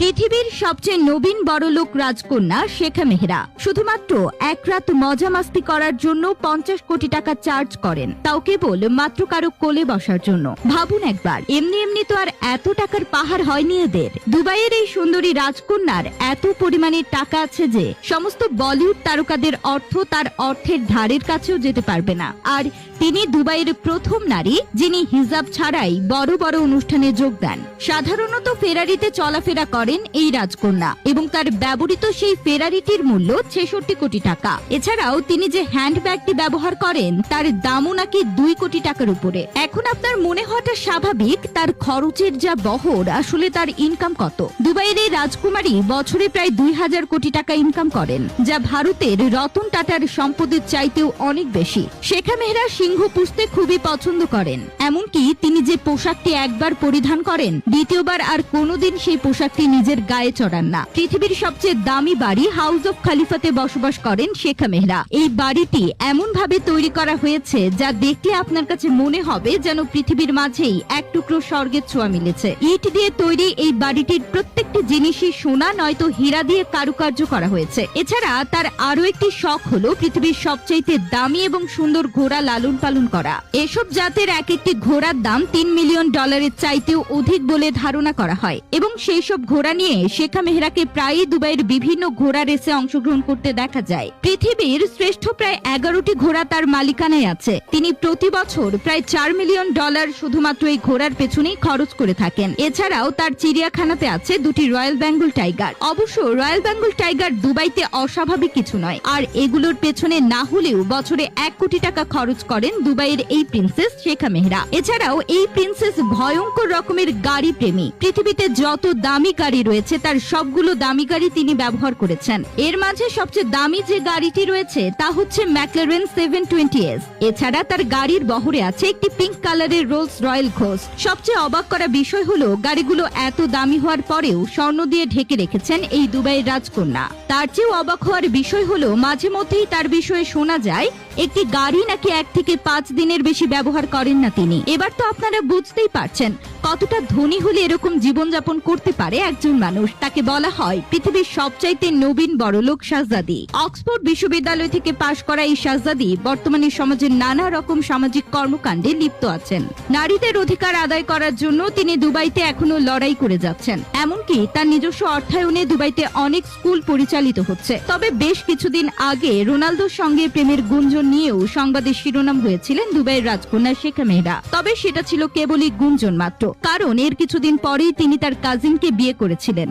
পৃথিবীর সবচেয়ে নবীন বড়লোক রাজকন্যা শেখা মেহরা শুধুমাত্র এক রাত মজা মাস্তি করার জন্য 50 কোটি টাকা চার্জ করেন, তাও কেবল মাত্র কারো কোলে বসার জন্য। ভাবুন একবার, এমনি তো আর এত টাকার পাহাড় হয়নি এদের। দুবাইয়ের এই সুন্দরী রাজকন্যার এত পরিমাণে টাকা আছে যে সমস্ত বলিউড তারকাদের অর্থ তার অর্থের ধারের কাছেও যেতে পারবে না। আর তিনি দুবাইয়ের প্রথম নারী যিনি হিজাব ছাড়াই বড় বড় অনুষ্ঠানে যোগ দেন। সাধারণত ফেরারিতে চলাফেরা করেন এই রাজকন্যা এবং তার ব্যবহৃত সেই ফেরারিটির মূল্য 66 কোটি টাকা। এছাড়াও তিনি যে হ্যান্ডব্যাগটি ব্যবহার করেন তার দামও নাকি 2 কোটি টাকার উপরে। এখন আপনার মনে হওয়াটা স্বাভাবিক, তার খরচের যা বহর, আসলে তার ইনকাম কত। দুবাইয়ের এই রাজকুমারী বছরে প্রায় 2000 কোটি টাকা ইনকাম করেন, যা ভারতের রতন টাটার সম্পদের চাইতেও অনেক বেশি। শেখা মেহরা সিংহ পুষতে খুবই পছন্দ করেন, এমনকি তিনি যে পোশাকটি একবার পরিধান করেন দ্বিতীয়বার আর কোনোদিন সেই পোশাকটি নিজের গায়ে চড়ান না। পৃথিবীর সবচেয়ে দামি বাড়ি হাউস অফ খালিফাতে বসবাস করেন শেখা মেহরা। এই বাড়িটি এমন ভাবে তৈরি করা হয়েছে যা দেখলে আপনার কাছে মনে হবে যেন পৃথিবীর মাঝেই এক টুকরো স্বর্গের ছোঁয়া মিলেছে। ইট দিয়ে তৈরি এই বাড়িটির প্রত্যেকটি জিনিসই সোনা নয়তো হীরা দিয়ে কারুকার্য করা হয়েছে। এছাড়া তার আরো একটি শখ হলো পৃথিবীর সবচাইতে দামি এবং সুন্দর ঘোড়া লালন পালন করা। এসব জাতের এক একটি ঘোড়ার দাম $3 মিলিয়ন চাইতেও অধিক বলে ধারণা করা হয় এবং সেই সব ঘোড়া নিয়ে শেখা মেহরাকে প্রায়ই দুবাইয়ের বিভিন্ন ঘোড়া রেসে অংশগ্রহণ করতে দেখা যায়। পৃথিবীর শ্রেষ্ঠ প্রায় 11টি ঘোড়া তার মালিকানায় আছে। তিনি প্রতি বছর প্রায় $4 মিলিয়ন শুধুমাত্র এই ঘোড়ার পেছনেই খরচ করে থাকেন। এছাড়াও তার চিড়িয়াখানাতে আছে 2টি রয়্যাল বেঙ্গল টাইগার। অবশ্য রয়্যাল বেঙ্গল টাইগার দুবাইতে অস্বাভাবিক কিছু নয়, আর এগুলোর পেছনে না হলেও বছরে 1 কোটি টাকা খরচ করেন দুবাইয়ের এই প্রিন্সেস শেখা মেহরা। এছাড়াও এই প্রিন্সেস ভয়ঙ্কর রকমের গাড়ি প্রেমী। পৃথিবীতে যত দামি গাড়ি রয়েছে তার সবগুলো দামি গাড়ি তিনি ব্যবহার করেছেন। এর মাঝে সবচেয়ে দামি যে গাড়িটি রয়েছে তা হচ্ছে ম্যাকলারেন 720S। এছাড়া তার গাড়ির বহরে আছে একটি পিঙ্ক কালারের রোলস রয়েল ঘোস্ট। সবচেয়ে অবাক করা বিষয় হলো গাড়িগুলো এত দামি হওয়ার পরেও স্বর্ণ দিয়ে ঢেকে রেখেছেন এই দুবাইয়ের রাজকন্যা। তার চেয়েও অবাক হওয়ার বিষয় হলো মাঝে মধ্যেই তার বিষয়ে শোনা যায় একটি গাড়ি নাকি 1 থেকে 5 দিনের বেশি ব্যবহার করেন না তিনি। এবার তো আপনারা বুঝতেই পারছেন কতটা ধনী হলে এরকম জীবনযাপন করতে পারে একজন মানুষ। তাকে বলা হয় পৃথিবীর সবচাইতে নবীন বড়লোক শাহজাদি। অক্সফোর্ড বিশ্ববিদ্যালয় থেকে পাশ করা এই শাহজাদি বর্তমানে সমাজের নানা রকম সামাজিক কর্মকাণ্ডে লিপ্ত আছেন। নারীদের অধিকার আদায় করার জন্য তিনি দুবাইতে এখনো লড়াই করে যাচ্ছেন। এমনকি তার নিজস্ব অর্থায়নে দুবাইতে অনেক স্কুল পরিচালিত হচ্ছে। তবে বেশ কিছুদিন আগে রোনালদোর সঙ্গে প্রেমের গুঞ্জন নিয়েও সংবাদের শিরোনাম হয়েছিলেন দুবাইয়ের রাজকন্যা শেখা মেহরা। তবে সেটা ছিল কেবলই গুঞ্জন মাত্র, কারণ এর কিছুদিন পরেই তিনি তার কাজিনকে বিয়ে করেছিলেন।